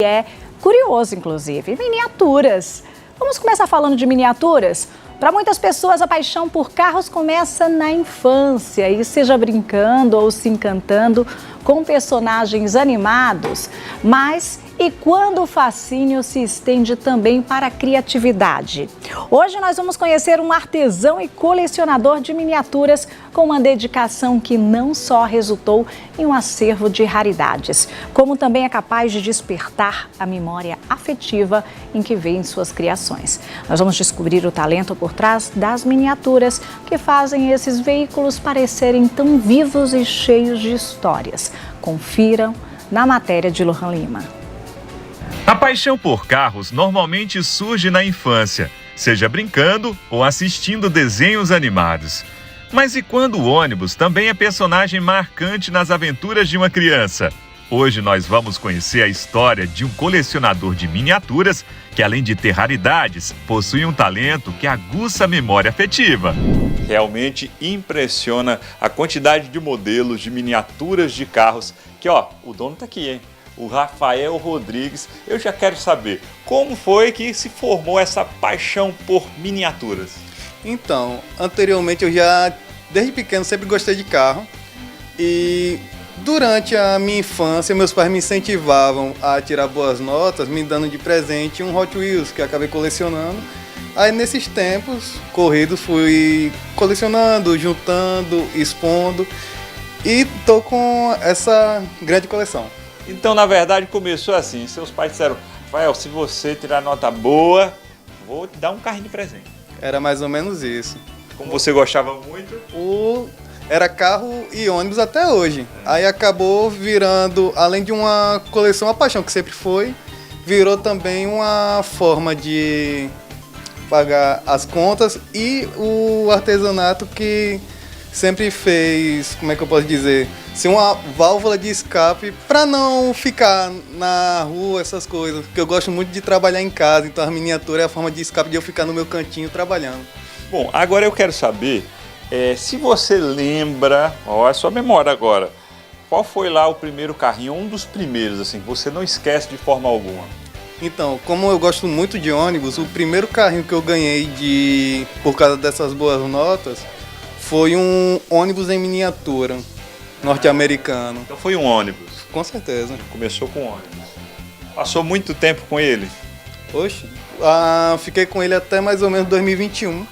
É curioso, inclusive, miniaturas. Vamos começar falando de miniaturas? Para muitas pessoas, a paixão por carros começa na infância, e seja brincando ou se encantando com personagens animados. Mas e quando o fascínio se estende também para a criatividade? Hoje nós vamos conhecer um artesão e colecionador de miniaturas com uma dedicação que não só resultou em um acervo de raridades, como também é capaz de despertar a memória afetiva em que vê em suas criações. Nós vamos descobrir o talento por trás das miniaturas que fazem esses veículos parecerem tão vivos e cheios de histórias. Confiram na matéria de Lohan Lima. A paixão por carros normalmente surge na infância, seja brincando ou assistindo desenhos animados. Mas e quando o ônibus também é personagem marcante nas aventuras de uma criança? Hoje nós vamos conhecer a história de um colecionador de miniaturas que, além de ter raridades, possui um talento que aguça a memória afetiva. Realmente impressiona a quantidade de modelos de miniaturas de carros que, o dono tá aqui, hein? O Rafael Rodrigues. Eu já quero saber como foi que se formou essa paixão por miniaturas. Então, anteriormente desde pequeno, sempre gostei de carro. E durante a minha infância, meus pais me incentivavam a tirar boas notas, me dando de presente um Hot Wheels, que eu acabei colecionando. Aí, nesses tempos corridos, fui colecionando, juntando, expondo. E tô com essa grande coleção. Então, na verdade, começou assim. Seus pais disseram: Rafael, se você tirar nota boa, vou te dar um carrinho de presente. Era mais ou menos isso. Como você gostava muito? Era carro e ônibus até hoje. Aí acabou virando, além de uma coleção, uma paixão que sempre foi, virou também uma forma de pagar as contas e o artesanato que sempre fez, como é que eu posso dizer, ser uma válvula de escape para não ficar na rua, essas coisas. Porque eu gosto muito de trabalhar em casa, então a miniatura é a forma de escape de eu ficar no meu cantinho trabalhando. Bom, agora eu quero saber se você lembra, a sua memória agora, qual foi lá o primeiro carrinho, um dos primeiros, assim, que você não esquece de forma alguma? Então, como eu gosto muito de ônibus, o primeiro carrinho que eu ganhei por causa dessas boas notas foi um ônibus em miniatura, norte-americano. Então foi um ônibus? Com certeza. Começou com ônibus. Passou muito tempo com ele? Oxe, fiquei com ele até mais ou menos 2021.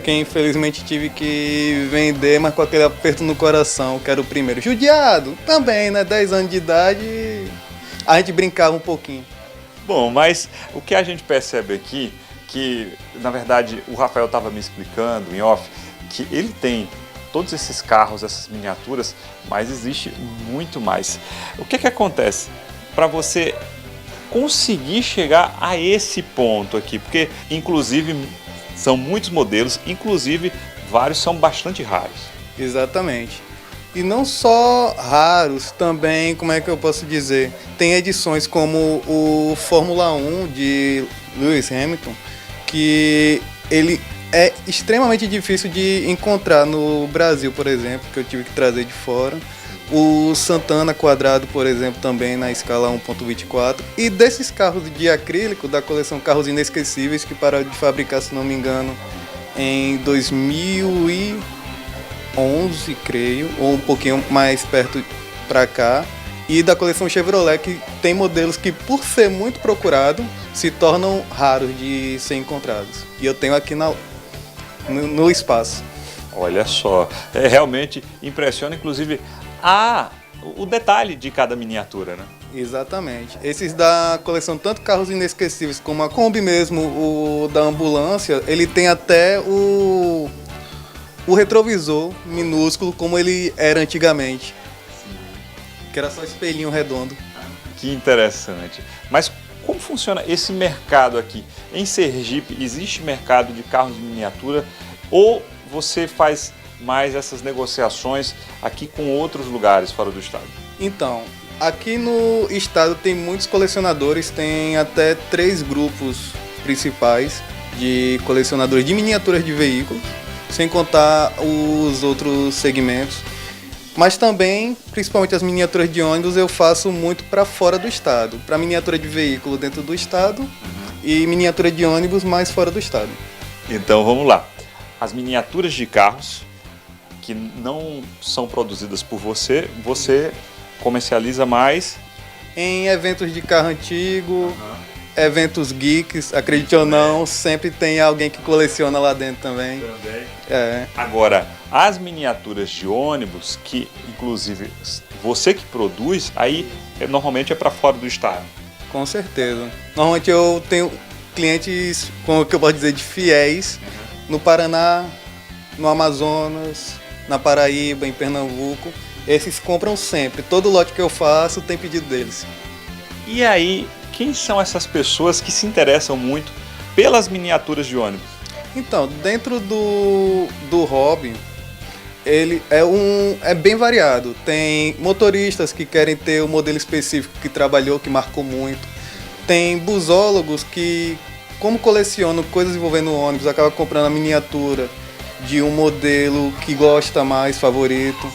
Que infelizmente tive que vender, mas com aquele aperto no coração, que era o primeiro. Judiado também, né? 10 anos de idade, a gente brincava um pouquinho. Bom, mas o que a gente percebe aqui, que na verdade o Rafael estava me explicando em off, que ele tem todos esses carros, essas miniaturas, mas existe muito mais. O que acontece para você conseguir chegar a esse ponto aqui? Porque, inclusive, são muitos modelos, inclusive, vários são bastante raros. Exatamente. E não só raros, também, como é que eu posso dizer, tem edições como o Fórmula 1 de Lewis Hamilton, que ele é extremamente difícil de encontrar no Brasil, por exemplo, que eu tive que trazer de fora. O Santana quadrado, por exemplo, também na escala 1.24. E desses carros de acrílico, da coleção Carros Inesquecíveis, que pararam de fabricar, se não me engano, em 2011, creio, ou um pouquinho mais perto pra cá. E da coleção Chevrolet, que tem modelos que, por ser muito procurado, se tornam raros de ser encontrados. E eu tenho aqui no espaço. Olha só, realmente impressiona, inclusive, o detalhe de cada miniatura, né? Exatamente. Esses da coleção, tanto Carros Inesquecíveis como a Kombi mesmo, o da ambulância, ele tem até o retrovisor minúsculo como ele era antigamente. Sim. Que era só espelhinho redondo. Que interessante. Mas como funciona esse mercado aqui? Em Sergipe, existe mercado de carros de miniatura ou você faz mais essas negociações aqui com outros lugares fora do estado? Então, aqui no estado tem muitos colecionadores, tem até 3 grupos principais de colecionadores de miniaturas de veículos, sem contar os outros segmentos. Mas também, principalmente as miniaturas de ônibus, eu faço muito para fora do estado. Para miniatura de veículo dentro do estado e miniatura de ônibus mais fora do estado. Então vamos lá. As miniaturas de carros que não são produzidas por você, você comercializa mais Em eventos de carro antigo, eventos geeks, acredite ou não, sempre tem alguém que coleciona lá dentro também. É. Agora, as miniaturas de ônibus, que inclusive você que produz, aí normalmente é para fora do estado. Com certeza. Normalmente eu tenho clientes, como que eu posso dizer, de fiéis no Paraná, no Amazonas, na Paraíba, em Pernambuco. Esses compram sempre. Todo lote que eu faço tem pedido deles. E aí, quem são essas pessoas que se interessam muito pelas miniaturas de ônibus? Então, dentro do hobby, ele é bem variado. Tem motoristas que querem ter o modelo específico que trabalhou, que marcou muito. Tem busólogos que, como colecionam coisas envolvendo ônibus, acabam comprando a miniatura de um modelo que gosta mais, favorito.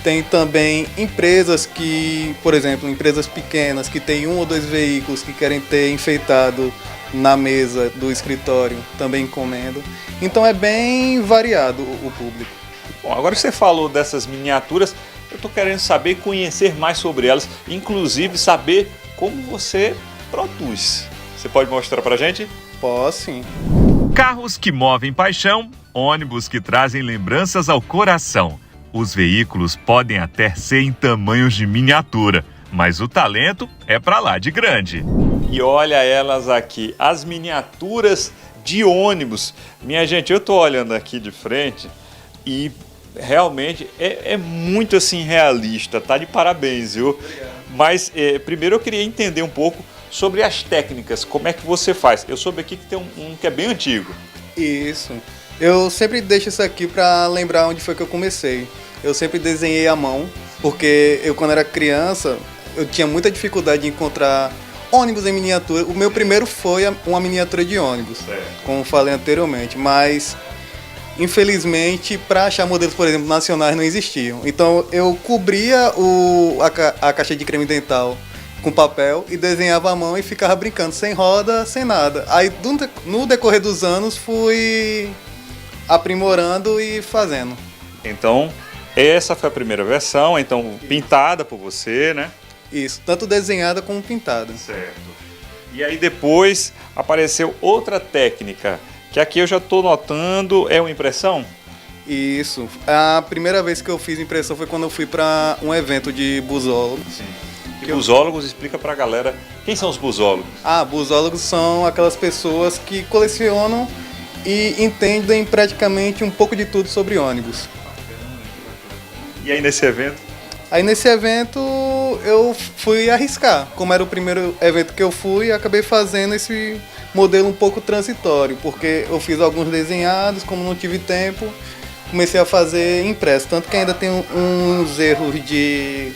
Tem também empresas que, por exemplo, empresas pequenas que têm 1 ou 2 veículos que querem ter enfeitado na mesa do escritório, também encomendam. Então é bem variado o público. Bom, agora que você falou dessas miniaturas, eu estou querendo saber e conhecer mais sobre elas, inclusive saber como você produz. Você pode mostrar pra gente? Posso sim. Carros que movem paixão, ônibus que trazem lembranças ao coração. Os veículos podem até ser em tamanhos de miniatura, mas o talento é pra lá de grande. E olha elas aqui, as miniaturas de ônibus. Minha gente, eu tô olhando aqui de frente e realmente é muito assim realista, tá de parabéns, viu? Obrigado. Mas primeiro eu queria entender um pouco sobre as técnicas, como é que você faz. Eu soube aqui que tem um que é bem antigo. Isso. Eu sempre deixo isso aqui para lembrar onde foi que eu comecei. Eu sempre desenhei à mão, porque eu quando era criança, eu tinha muita dificuldade de encontrar ônibus em miniatura. O meu primeiro foi uma miniatura de ônibus, como falei anteriormente, mas infelizmente para achar modelos, por exemplo, nacionais não existiam. Então eu cobria a caixa de creme dental com papel e desenhava à mão e ficava brincando, sem roda, sem nada. Aí no decorrer dos anos fui aprimorando e fazendo. Então, essa foi a primeira versão, então pintada por você, né? Isso, tanto desenhada como pintada. Certo. E aí depois apareceu outra técnica, que aqui eu já estou notando, é uma impressão? Isso. A primeira vez que eu fiz impressão foi quando eu fui para um evento de busólogos. Sim. E busólogos, explica pra galera, quem são os busólogos? Busólogos são aquelas pessoas que colecionam e entendem praticamente um pouco de tudo sobre ônibus. E aí nesse evento? Aí nesse evento eu fui arriscar. Como era o primeiro evento que eu fui, acabei fazendo esse modelo um pouco transitório, porque eu fiz alguns desenhados, como não tive tempo, comecei a fazer impresso. Tanto que ainda tem uns erros de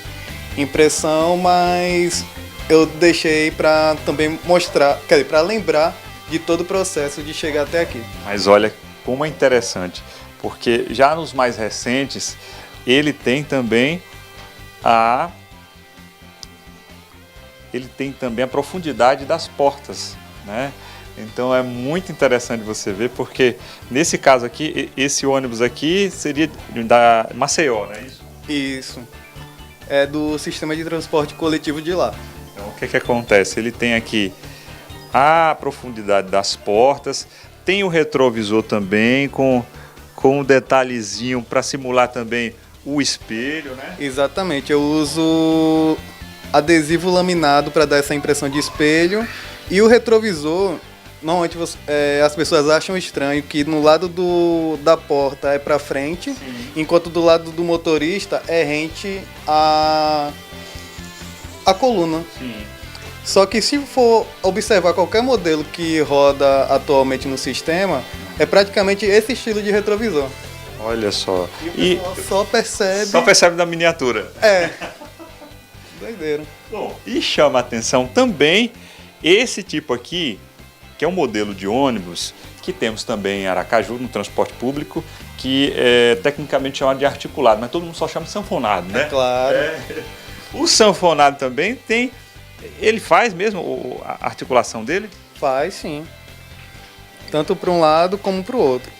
impressão, mas eu deixei para também mostrar, quer dizer, para lembrar de todo o processo de chegar até aqui. A olha como é interessante, porque já nos mais recentes ele tem também a profundidade das portas, né? Então é muito interessante você ver, porque nesse caso aqui, esse ônibus aqui seria da Maceió, não é isso? Isso. É do sistema de transporte coletivo de lá. Então o que acontece? Ele tem aqui a profundidade das portas, tem o retrovisor também com um detalhezinho para simular também o espelho, né? Exatamente, eu uso adesivo laminado para dar essa impressão de espelho, e o retrovisor, normalmente as pessoas acham estranho que no lado da porta é para frente, sim, enquanto do lado do motorista é rente a coluna. Sim. Só que se for observar qualquer modelo que roda atualmente no sistema, é praticamente esse estilo de retrovisor. Olha só. E o pessoal percebe... Só percebe da miniatura. É. Doideira. Bom, e chama a atenção também esse tipo aqui, que é um modelo de ônibus, que temos também em Aracaju, no transporte público, que tecnicamente chama de articulado, mas todo mundo só chama de sanfonado, né? Claro. O sanfonado também tem, ele faz mesmo a articulação dele? Faz sim. Tanto para um lado como para o outro.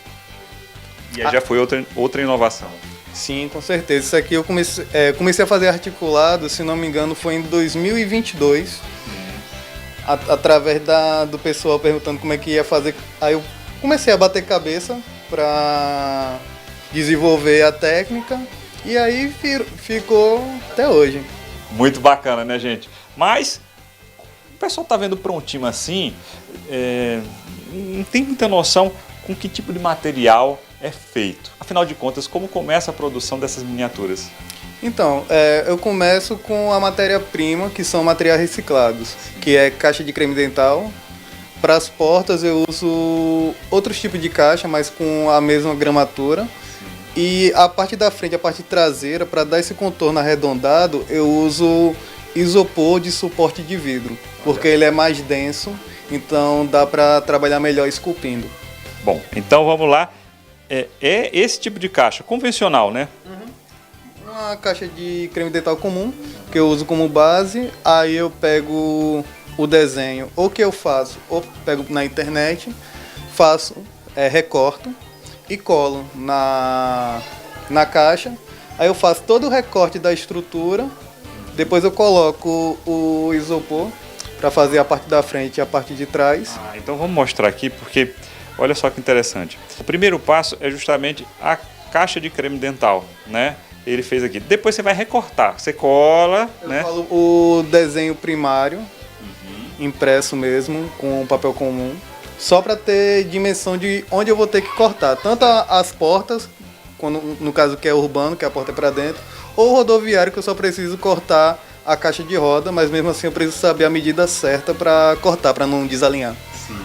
E aí já foi outra inovação. Sim, com certeza. Isso aqui eu comecei a fazer articulado, se não me engano, foi em 2022. Através do pessoal perguntando como é que ia fazer. Aí eu comecei a bater cabeça para desenvolver a técnica e aí ficou até hoje. Muito bacana, né, gente? Mas o pessoal tá vendo prontinho assim, não tem muita noção com que tipo de material é feito. Afinal de contas, como começa a produção dessas miniaturas? Então, eu começo com a matéria-prima, que são materiais reciclados, que é caixa de creme dental. Para as portas eu uso outros tipos de caixa, mas com a mesma gramatura. E a parte da frente, a parte traseira, para dar esse contorno arredondado, eu uso isopor de suporte de vidro, porque ele é mais denso, então dá para trabalhar melhor esculpindo. Bom, então vamos lá. É esse tipo de caixa, convencional, né? Uma caixa de creme dental comum, que eu uso como base, aí eu pego o desenho, ou que eu faço, ou pego na internet, faço, recorto e colo na caixa, aí eu faço todo o recorte da estrutura, depois eu coloco o isopor para fazer a parte da frente e a parte de trás. Então vamos mostrar aqui, porque olha só que interessante. O primeiro passo é justamente a caixa de creme dental, né? Ele fez aqui. Depois você vai recortar. Você cola, né? Eu colo o desenho primário, impresso mesmo, com papel comum, só para ter dimensão de onde eu vou ter que cortar. Tanto as portas, no caso que é urbano, que a porta é para dentro, ou rodoviário, que eu só preciso cortar a caixa de roda, mas mesmo assim eu preciso saber a medida certa para cortar, para não desalinhar. Sim.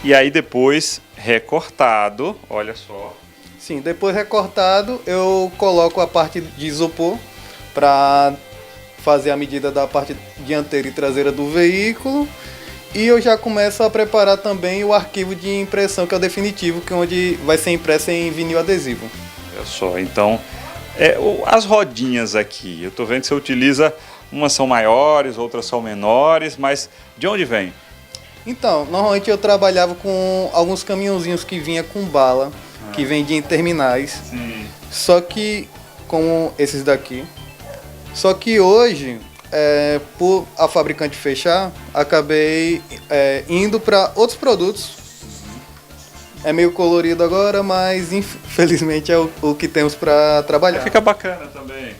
E aí depois, recortado, olha só. Sim, depois recortado, eu coloco a parte de isopor para fazer a medida da parte dianteira e traseira do veículo. E eu já começo a preparar também o arquivo de impressão, que é o definitivo, que é onde vai ser impresso em vinil adesivo. Olha só, então, as rodinhas aqui, eu estou vendo que você utiliza, umas são maiores, outras são menores, mas de onde vem? Então, normalmente eu trabalhava com alguns caminhãozinhos que vinha com bala, que vendia em terminais. Sim. Só que, como esses daqui, só que hoje, por a fabricante fechar, acabei indo para outros produtos. É meio colorido agora, mas infelizmente é o que temos para trabalhar. Fica bacana também.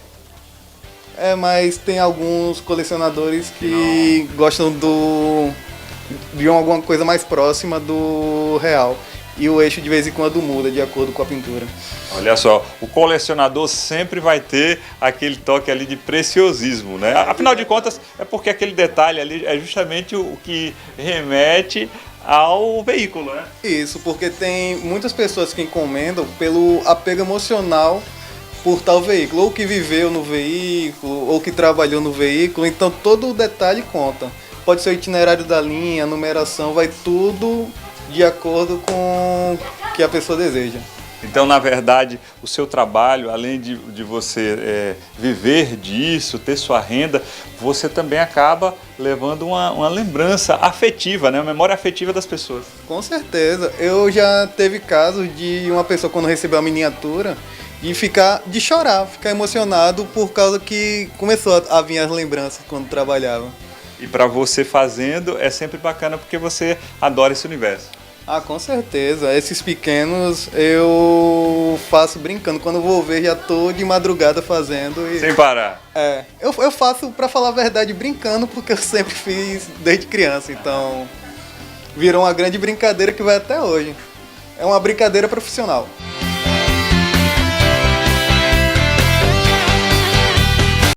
Mas tem alguns colecionadores que gostam de alguma coisa mais próxima do real. E o eixo de vez em quando muda de acordo com a pintura. Olha só, o colecionador sempre vai ter aquele toque ali de preciosismo, né? Afinal de contas, é porque aquele detalhe ali é justamente o que remete ao veículo, né? Isso, porque tem muitas pessoas que encomendam pelo apego emocional por tal veículo, ou que viveu no veículo, ou que trabalhou no veículo, então todo o detalhe conta. Pode ser o itinerário da linha, a numeração, vai tudo de acordo com o que a pessoa deseja. Então, na verdade, o seu trabalho, além de você viver disso, ter sua renda, você também acaba levando uma lembrança afetiva, né? Uma memória afetiva das pessoas. Com certeza. Eu já teve casos de uma pessoa, quando recebeu a miniatura, de chorar, ficar emocionado por causa que começou a vir as lembranças quando trabalhava. E para você fazendo é sempre bacana porque você adora esse universo. Com certeza. Esses pequenos eu faço brincando. Quando eu vou ver, já tô de madrugada fazendo. Sem parar. Eu faço, pra falar a verdade, brincando, porque eu sempre fiz desde criança. Então, virou uma grande brincadeira que vai até hoje. É uma brincadeira profissional.